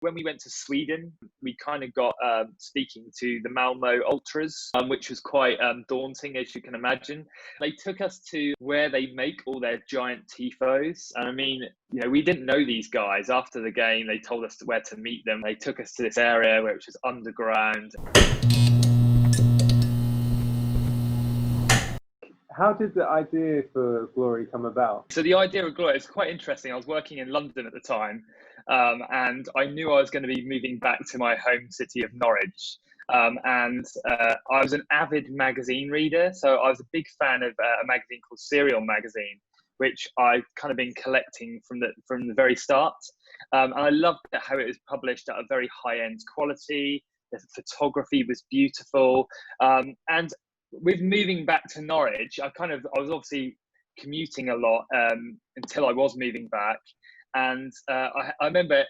When we went to Sweden, we kind of got speaking to the Malmo Ultras, which was quite daunting, as you can imagine. They took us to where they make all their giant tifos. And I mean, we didn't know these guys. After the game, they told us where to meet them. They took us to this area which was underground. How did the idea for Glory come about? So the idea of Glory is quite interesting. I was working in London at the time, and I knew I was going to be moving back to my home city of Norwich. And I was an avid magazine reader, so I was a big fan of a magazine called Serial Magazine, which I've kind of been collecting from the very start. And I loved how it was published at a very high-end quality. The photography was beautiful, and with moving back to Norwich, I was obviously commuting a lot until I was moving back, and I remember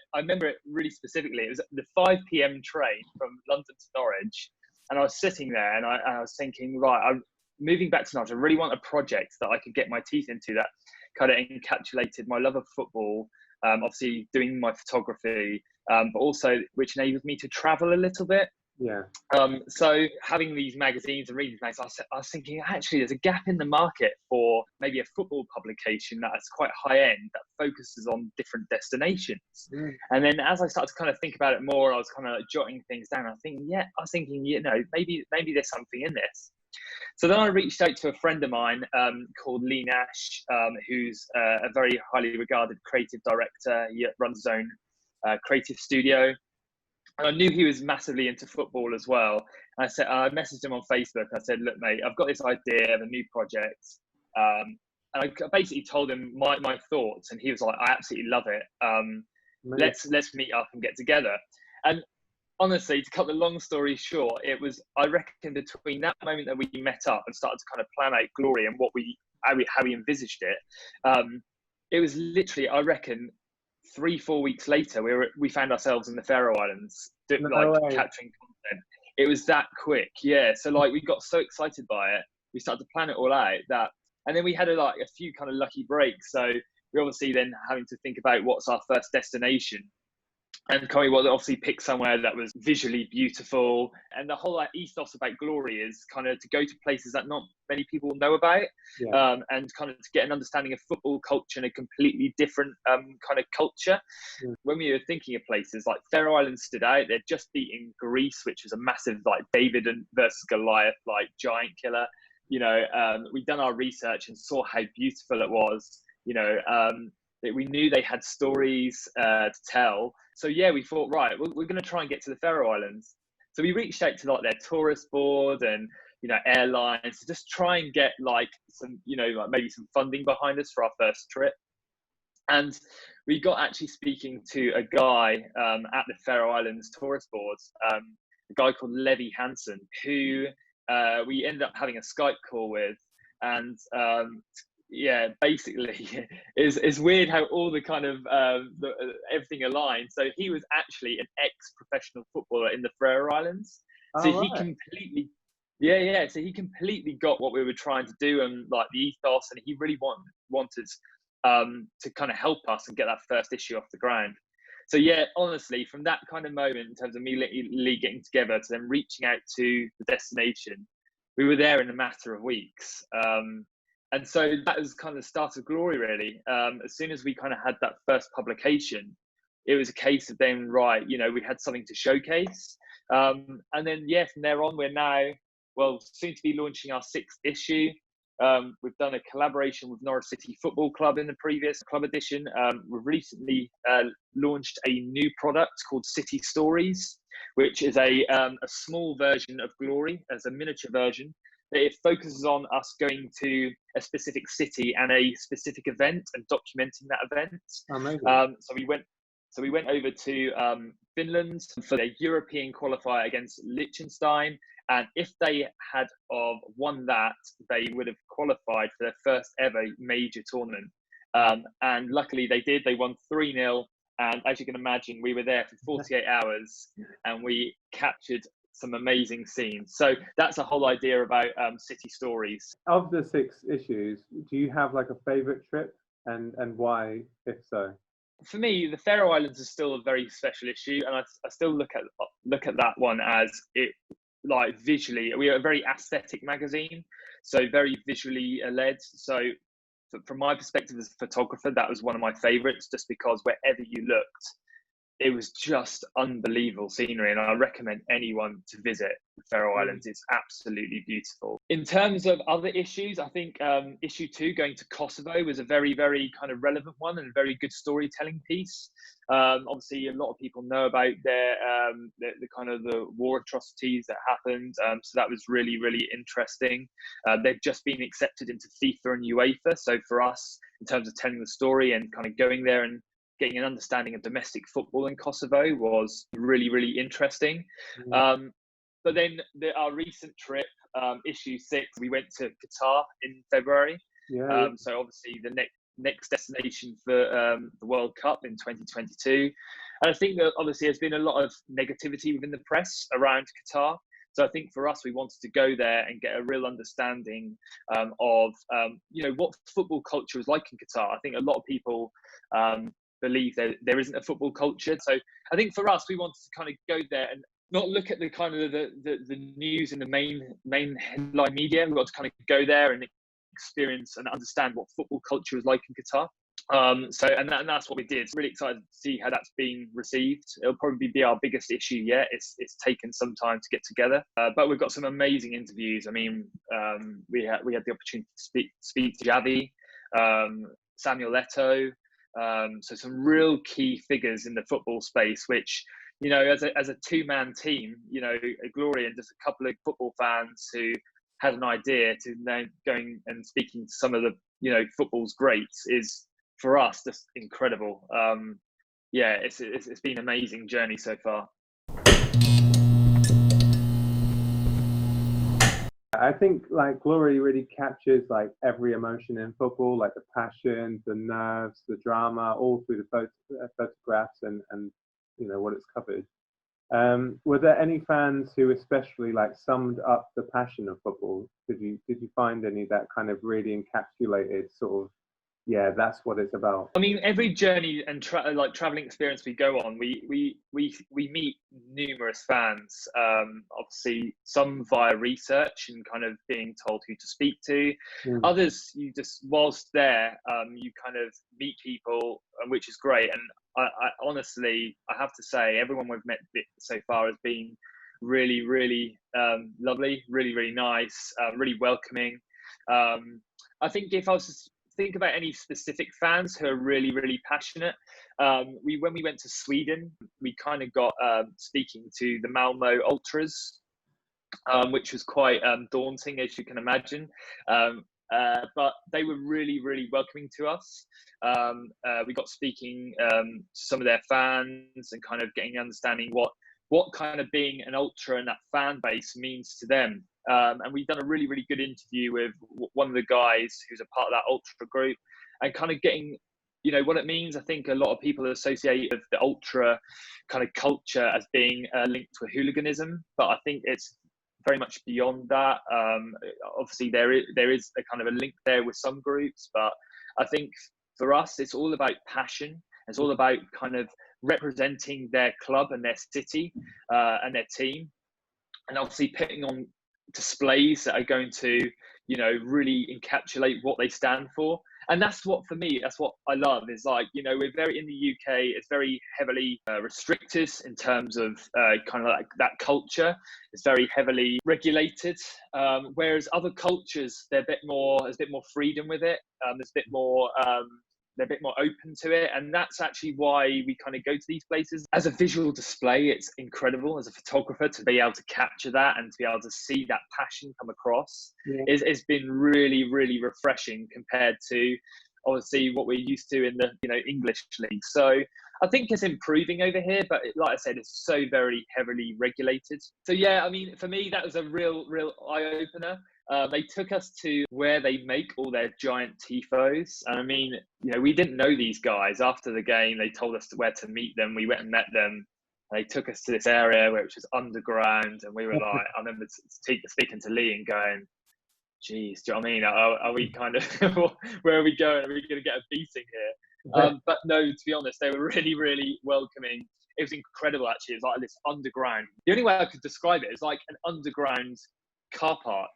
it really specifically. It was the 5 p.m. train from London to Norwich, and I was sitting there, and I was thinking, right, I'm moving back to Norwich. I really want a project that I could get my teeth into that kind of encapsulated my love of football, obviously doing my photography, but also which enabled me to travel a little bit. Yeah. So having these magazines and reading magazines, I was thinking, actually, there's a gap in the market for maybe a football publication that is quite high end, that focuses on different destinations. And then as I started to kind of think about it more, I was kind of like jotting things down. I was thinking, maybe there's something in this. So then I reached out to a friend of mine called Lee Nash, who's a very highly regarded creative director. He runs his own creative studio. And I knew he was massively into football as well. And I messaged him on Facebook. I said, look, mate, I've got this idea of a new project. And I basically told him my thoughts. And he was like, I absolutely love it. Let's meet up and get together. And honestly, to cut the long story short, it was, I reckon, between that moment that we met up and started to kind of plan out Glory and how we envisaged it, it was literally, I reckon, 3-4 weeks later, we found ourselves in the Faroe Islands, capturing content. It was that quick, yeah. So we got so excited by it, we started to plan it all out. And then we had a few kind of lucky breaks. So we obviously then having to think about what's our first destination. And Chloe obviously picked somewhere that was visually beautiful. And the whole ethos about Glory is kind of to go to places that not many people know about, and kind of to get an understanding of football culture in a completely different kind of culture. Yeah. When we were thinking of places like Faroe Islands stood out, they'd just beaten Greece, which was a massive David versus Goliath giant killer. We'd done our research and saw how beautiful it was. We knew they had stories to tell. So yeah, we thought, right, we're going to try and get to the Faroe Islands. So we reached out to their tourist board and airlines to just try and get some maybe some funding behind us for our first trip. And we got actually speaking to a guy at the Faroe Islands tourist boards, a guy called Levi Hansen, who we ended up having a Skype call with. And basically, it's weird how all the kind of everything aligned. So he was actually an ex-professional footballer in the Faroe Islands. So he completely, So he completely got what we were trying to do and the ethos, and he really wanted to kind of help us and get that first issue off the ground. So yeah, honestly, from that kind of moment in terms of me and Lee getting together to then reaching out to the destination, we were there in a matter of weeks. And so that was kind of the start of Glory, really. As soon as we kind of had that first publication, it was a case of then, right, we had something to showcase. And then, from there on, we're now, soon to be launching our 6th issue. We've done a collaboration with Norwich City Football Club in the previous club edition. We've recently launched a new product called City Stories, which is a small version of Glory, as a miniature version. It focuses on us going to a specific city and a specific event and documenting that event. Amazing. So we went over to Finland for their European qualifier against Liechtenstein, and if they had won that, they would have qualified for their first ever major tournament. And luckily they did. They won 3-0, and as you can imagine, we were there for 48 hours, and we captured some amazing scenes. So that's a whole idea about City Stories. Of the 6 issues, do you have a favorite trip, and why, if so? for me, the Faroe Islands is still a very special issue, and I still look at that one as it, like, visually. We are a very aesthetic magazine, so very visually led. So from my perspective as a photographer, that was one of my favorites, just because wherever you looked, it was just unbelievable scenery, and I recommend anyone to visit the Faroe Islands. It's absolutely beautiful. In terms of other issues, I think issue 2, going to Kosovo, was a very, very kind of relevant one and a very good storytelling piece. Obviously, a lot of people know about the kind of the war atrocities that happened, so that was really, really interesting. They've just been accepted into FIFA and UEFA, so for us, in terms of telling the story and kind of going there and getting an understanding of domestic football in Kosovo was really, really interesting. But then our recent trip, issue 6, we went to Qatar in February. So obviously the next destination for the World Cup in 2022. And I think that obviously there's been a lot of negativity within the press around Qatar. So I think for us, we wanted to go there and get a real understanding of, what football culture is like in Qatar. I think a lot of people believe that there isn't a football culture. So I think for us, we wanted to kind of go there and not look at the kind of the news in the main headline media. We got to kind of go there and experience and understand what football culture is like in Qatar. And that's what we did. Really excited to see how that's been received. It'll probably be our biggest issue yet. It's taken some time to get together, but we've got some amazing interviews. I mean, we had the opportunity to speak to Javi, Samuel Eto'o, so some real key figures in the football space, which, as a two-man team, Gloria and just a couple of football fans who had an idea to now going and speaking to some of the football's greats is, for us, just incredible. It's been an amazing journey so far. I think Glory really captures every emotion in football, like the passion, the nerves, the drama, all through the photographs and what it's covered. Were there any fans who especially summed up the passion of football? Did you find any that kind of really encapsulated sort of, that's what it's about? I mean, every journey and traveling experience we go on, we meet numerous fans. Obviously, some via research and kind of being told who to speak to. Others, you just whilst there, you kind of meet people, which is great. And I honestly, I have to say, everyone we've met so far has been really, really lovely, really, really nice, really welcoming. I think if I was to think about any specific fans who are really, really passionate, when we went to Sweden, we kind of got speaking to the Malmo Ultras, which was quite daunting, as you can imagine. But they were really, really welcoming to us. We got speaking to some of their fans and kind of getting understanding what kind of being an ultra and that fan base means to them. And we've done a really, really good interview with one of the guys who's a part of that ultra group, and kind of getting, what it means. I think a lot of people associate the ultra kind of culture as being linked to hooliganism, but I think it's very much beyond that. Obviously, there is a kind of a link there with some groups, but I think for us, it's all about passion. It's all about kind of representing their club and their city and their team, and obviously putting on displays that are going to, really encapsulate what they stand for. And that's what, for me, that's what I love, is we're very, in the UK, it's very heavily restricted in terms of kind of like that culture. It's very heavily regulated, whereas other cultures, there's a bit more freedom with it. There's a bit more, they're a bit more open to it, and that's actually why we kind of go to these places. As a visual display, it's incredible as a photographer to be able to capture that and to be able to see that passion come across. It's been really, really refreshing compared to obviously what we're used to in the English league. So I think it's improving over here, but like I said, it's so very heavily regulated. So I mean, for me, that was a real eye opener. They took us to where they make all their giant tifos. And I mean, we didn't know these guys. After the game, they told us where to meet them. We went and met them. They took us to this area which was underground. And we were like, I remember speaking to Lee and going, geez, do you know what I mean? Are we kind of, where are we going? Are we going to get a beating here? But no, to be honest, they were really, really welcoming. It was incredible, actually. It was like this underground. The only way I could describe it is like an underground car park.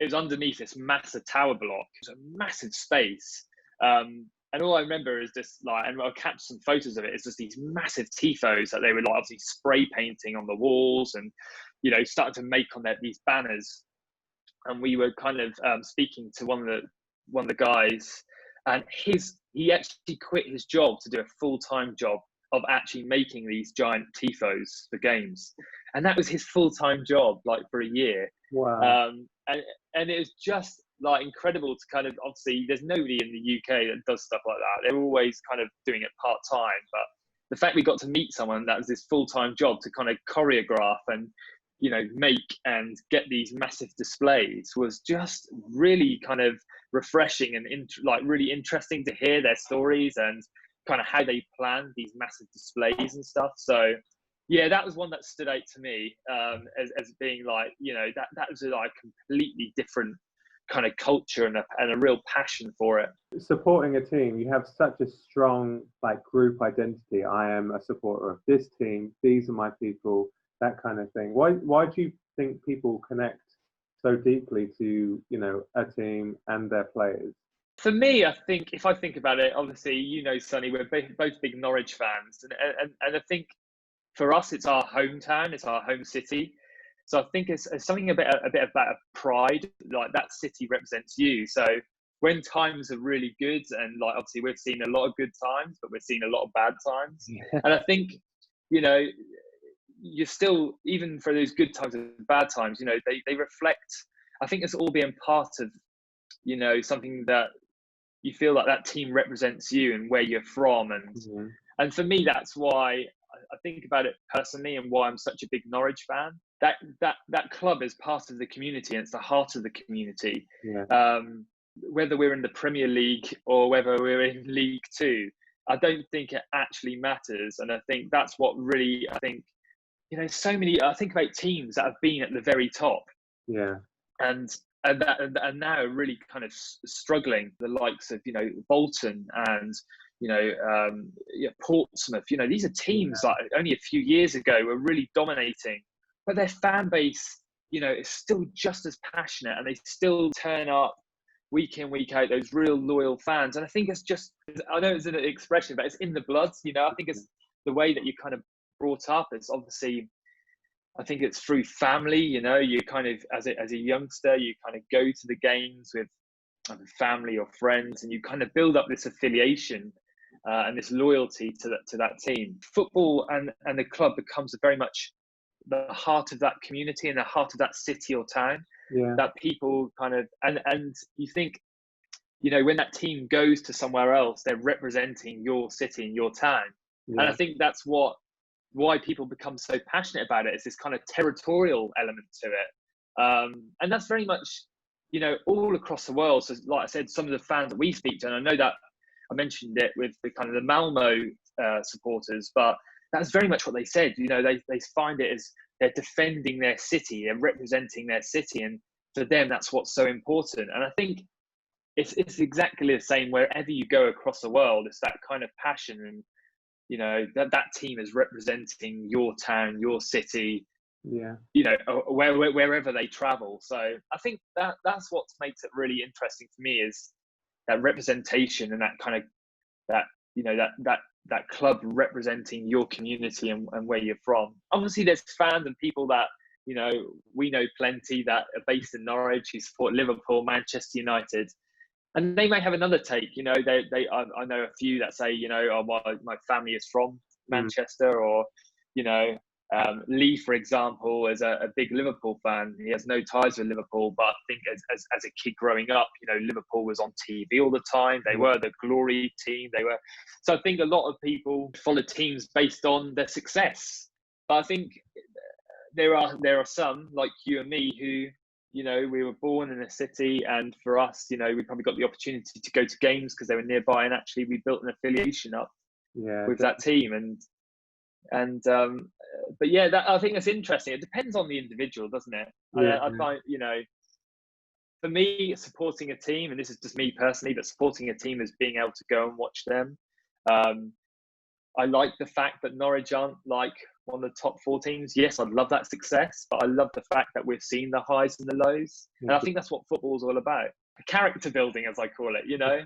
It was underneath this massive tower block. It was a massive space. And all I remember is this, like, and I'll capture some photos of it. It's just these massive tifos that they were like obviously spray painting on the walls, and starting to make on these banners. And we were kind of speaking to one of the guys, and he actually quit his job to do a full-time job of actually making these giant tifos for games, and that was his full-time job, like, for a year. Wow. And it was just like incredible to kind of, obviously there's nobody in the UK that does stuff like that. They're always kind of doing it part-time, but the fact we got to meet someone that was this full-time job to kind of choreograph and make and get these massive displays was just really kind of refreshing and like really interesting to hear their stories and kind of how they plan these massive displays and stuff. So yeah, that was one that stood out to me, as being like, that was a like completely different kind of culture and a real passion for it. Supporting a team, you have such a strong like group identity. I am a supporter of this team. These are my people. That kind of thing. Why do you think people connect so deeply to a team and their players? For me, I think if I think about it, obviously, Sonny, we're both big Norwich fans, and I think for us, it's our hometown, it's our home city. So I think it's something a bit about pride, like that city represents you. So when times are really good, and like obviously we've seen a lot of good times, but we've seen a lot of bad times, and I think you're still, even for those good times and bad times, they reflect. I think it's all being part of something that you feel like that team represents you and where you're from, and for me, that's why I think about it personally, and why I'm such a big Norwich fan. That club is part of the community, and it's the heart of the community. Yeah. Whether we're in the Premier League or whether we're in League Two, I don't think it actually matters. And I think that's what really, I think, so many. I think about teams that have been at the very top. Yeah. And now really kind of struggling. The likes of Bolton and Portsmouth. These are teams that only a few years ago were really dominating, but their fan base is still just as passionate, and they still turn up week in, week out, those real loyal fans. And I think it's just, I know it's an expression, but it's in the blood. I think it's the way that you kind of brought up. It's obviously, I think it's through family. You kind of, as a youngster, you kind of go to the games with family or friends, and you kind of build up this affiliation and this loyalty to that team. Football and the club becomes very much the heart of that community and the heart of that city or town. Yeah. That people kind of, and you think, when that team goes to somewhere else, they're representing your city and your town. Yeah. And I think that's why people become so passionate about it. It's this kind of territorial element to it. And that's very much, all across the world. So like I said, some of the fans that we speak to, and I know that I mentioned it with the kind of the Malmo supporters, but that's very much what they said. They find it as they're defending their city, they're representing their city. And for them, that's what's so important. And I think it's exactly the same wherever you go across the world. It's that kind of passion, and that team is representing your town, your city, wherever they travel. So I think that's what makes it really interesting for me, is that representation and that kind of that club representing your community and where you're from. Obviously there's fans and people that we know plenty that are based in Norwich who support Liverpool, Manchester United, and they may have another take. I know a few that say, my family is from Manchester, or Lee, for example, is a big Liverpool fan. He has no ties with Liverpool, but I think as a kid growing up, Liverpool was on TV all the time. They were the glory team. So I think a lot of people follow teams based on their success. But I think there are some like you and me who, we were born in a city, and for us, we probably got the opportunity to go to games because they were nearby, and actually we built an affiliation up with that team. But yeah, I think that's interesting. It depends on the individual, doesn't it? Yeah. I find, For me, supporting a team, and this is just me personally, but supporting a team is being able to go and watch them. I like the fact that Norwich aren't like one of the top 4 teams. Yes, I'd love that success, but I love the fact that we've seen the highs and the lows. And I think that's what football is all about. Character building, as I call it, you know?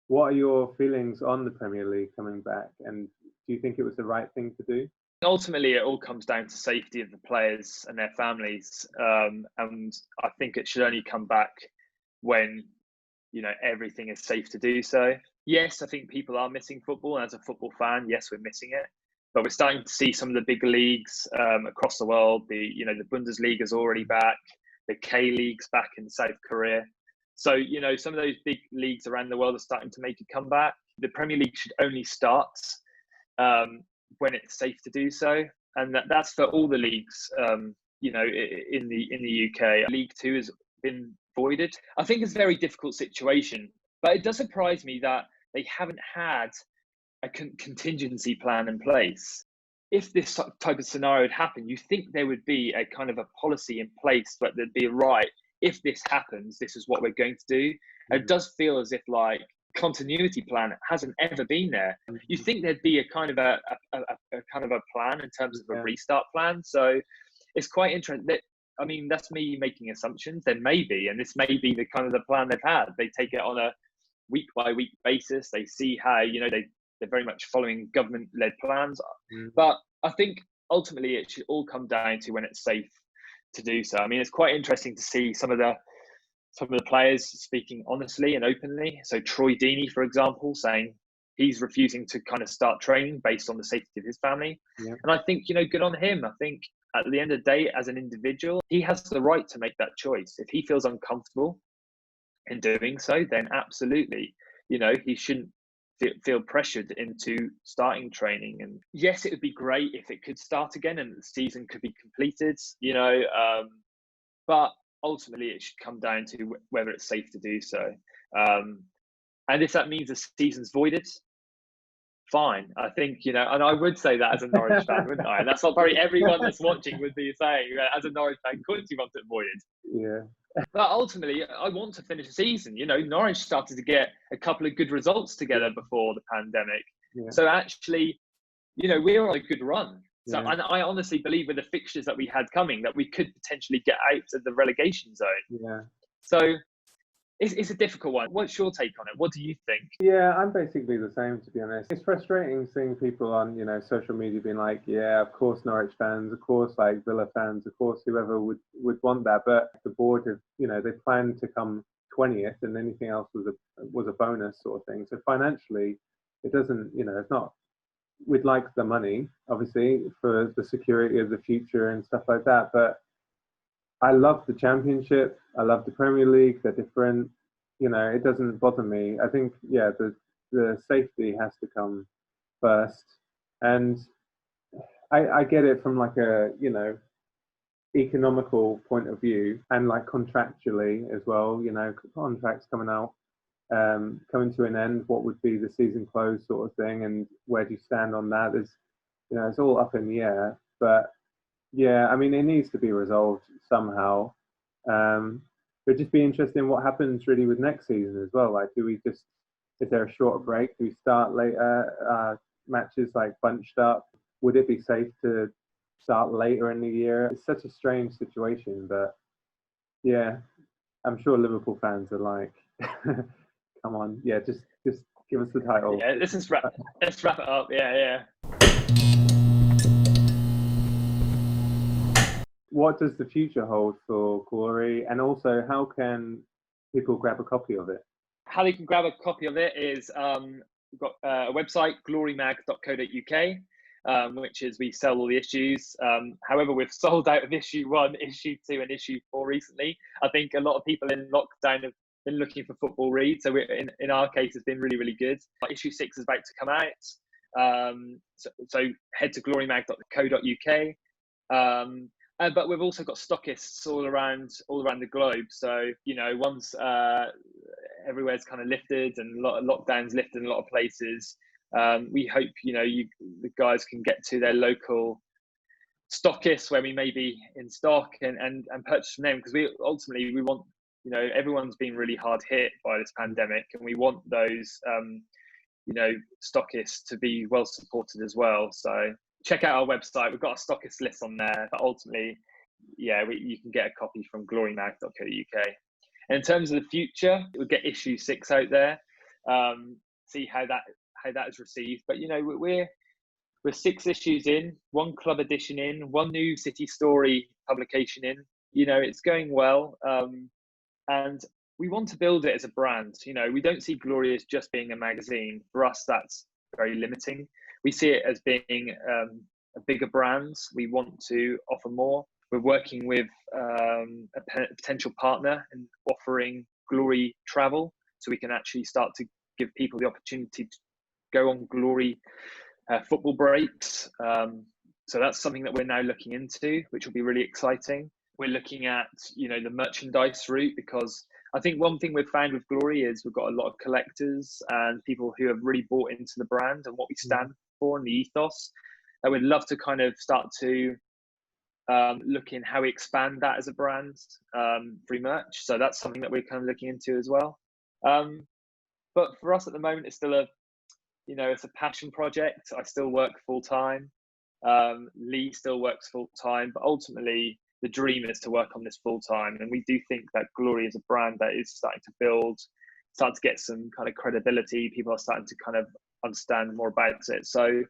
What are your feelings on the Premier League coming back? And do you think it was the right thing to do? Ultimately, it all comes down to safety of the players and their families. And I think it should only come back when, you know, everything is safe to do so. Yes, I think people are missing football. And as a football fan, yes, we're missing it. But we're starting to see some of the big leagues across the world. The Bundesliga is already back. The K-League's back in South Korea. So, you know, some of those big leagues around the world are starting to make a comeback. The Premier League should only start when it's safe to do so. And that's for all the leagues, you know, in the UK. League Two has been voided. I think it's a very difficult situation, but it does surprise me that they haven't had a contingency plan in place. If this type of scenario had happened, you think there would be a kind of a policy in place, but there'd be if this happens, this is what we're going to do. And it does feel as if like continuity plan hasn't ever been there. You think there'd be a kind of a kind of a plan in terms of a restart plan. So it's quite interesting. I mean, that's me making assumptions. There may be, and this may be the kind of the plan they've had. They take it on a week by week basis. They see how, you know, they're very much following government-led plans. But I think ultimately it should all come down to when it's safe to do so. I mean, it's quite interesting to see some of the players speaking honestly and openly. So Troy Deeney, for example, saying he's refusing to kind of start training based on the safety of his family. And I think, you know, good on him. I think at the end of the day, as an individual, he has the right to make that choice. If he feels uncomfortable in doing so, then absolutely, you know, he shouldn't feel pressured into starting training. And yes, it would be great if it could start again and the season could be completed, you know, but ultimately it should come down to whether it's safe to do so. And if that means the season's voided, fine. I think, you know, and I would say that as a Norwich fan, wouldn't I? That's what probably everyone that's watching would be saying. As a Norwich fan, of course you want it voided. Yeah. But ultimately, I want to finish the season. You know, Norwich started to get a couple of good results together before the pandemic. So actually, you know, we're on a good run. So, and I honestly believe with the fixtures that we had coming, that we could potentially get out of the relegation zone. So it's a difficult one. What's your take on it? What do you think? Yeah, I'm basically the same, to be honest. It's frustrating seeing people on, you know, social media being like, yeah, of course Norwich fans, of course like Villa fans, of course whoever would want that. But the board have, you know, they planned to come 20th and anything else was a bonus sort of thing. So financially, it doesn't, you know, it's not, we'd like the money, obviously, for the security of the future and stuff like that. But I love the Championship. I love the Premier League. They're different. You know, it doesn't bother me. I think, yeah, the safety has to come first. And I get it from like a, you know, economical point of view and like contractually as well, you know, contracts coming out, coming to an end, what would be the season close sort of thing, and where do you stand on that? There's, you know, it's all up in the air. But yeah, I mean, it needs to be resolved somehow. It'd just be interesting what happens really with next season as well. Like, is there a shorter break? Do we start later, matches like bunched up? Would it be safe to start later in the year? It's such a strange situation, but yeah, I'm sure Liverpool fans are like, come on, yeah, just give us the title. Yeah, let's wrap it up. Yeah. What does the future hold for Glory, and also how can people grab a copy of it? How they can grab a copy of it is we've got a website, glorymag.co.uk, which is we sell all the issues. However, we've sold out of issue 1, issue 2, and issue 4 recently. I think a lot of people in lockdown have been looking for football read, so in our case, it's been really, really good. Issue 6 is about to come out, so head to glorymag.co.uk. But we've also got stockists all around the globe. So, you know, once everywhere's kind of lifted and lockdowns lifted in a lot of places, we hope, you know, the guys can get to their local stockists where we may be in stock and purchase from them, because we want, everyone's been really hard hit by this pandemic, and we want those stockists to be well supported as well. So check out our website. We've got a stockist list on there, but ultimately, you can get a copy from glorymag.co.uk. And in terms of the future, we'll get issue 6 out there, see how that is received. But we're 6 issues in, 1 club edition in, 1 new city story publication in. It's going well, and we want to build it as a brand. We don't see Glory as just being a magazine. For us, that's very limiting. We see it as being a bigger brand. We want to offer more. We're working with a potential partner and offering Glory travel, so we can actually start to give people the opportunity to go on Glory football breaks. So that's something that we're now looking into, which will be really exciting. We're looking at, the merchandise route, because I think one thing we've found with Glory is we've got a lot of collectors and people who have really bought into the brand and what we stand for and the ethos. And we'd love to kind of start to look in how we expand that as a brand through merch. So that's something that we're kind of looking into as well. But for us at the moment, it's still it's a passion project. I still work full time. Lee still works full time, but ultimately the dream is to work on this full time. And we do think that Glory is a brand that is starting to get some kind of credibility. People are starting to kind of understand more about it. So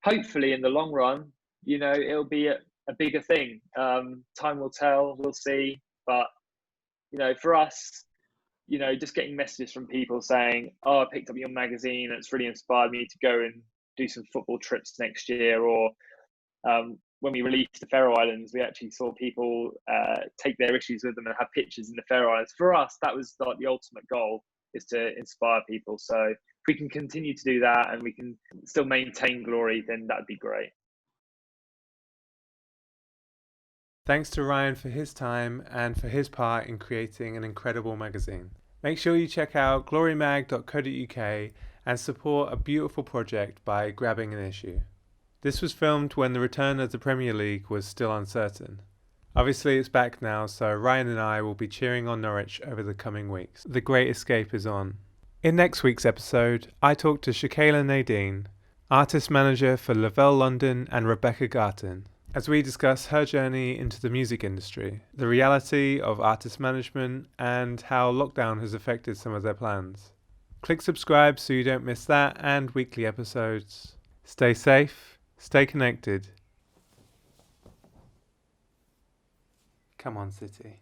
hopefully in the long run, it'll be a bigger thing. Time will tell, we'll see. But, for us, just getting messages from people saying, "Oh, I picked up your magazine. It's really inspired me to go and do some football trips next year." Or when we released the Faroe Islands, we actually saw people take their issues with them and have pictures in the Faroe Islands. For us, that was like the ultimate goal, is to inspire people. So if we can continue to do that and we can still maintain Glory, then that'd be great. Thanks to Ryan for his time and for his part in creating an incredible magazine. Make sure you check out glorymag.co.uk and support a beautiful project by grabbing an issue. This was filmed when the return of the Premier League was still uncertain. Obviously it's back now, so Ryan and I will be cheering on Norwich over the coming weeks. The Great Escape is on. In next week's episode, I talk to Shakayla Nadine, artist manager for Lavelle London, and Rebecca Garton, as we discuss her journey into the music industry, the reality of artist management, and how lockdown has affected some of their plans. Click subscribe so you don't miss that and weekly episodes. Stay safe, stay connected. Come on, City.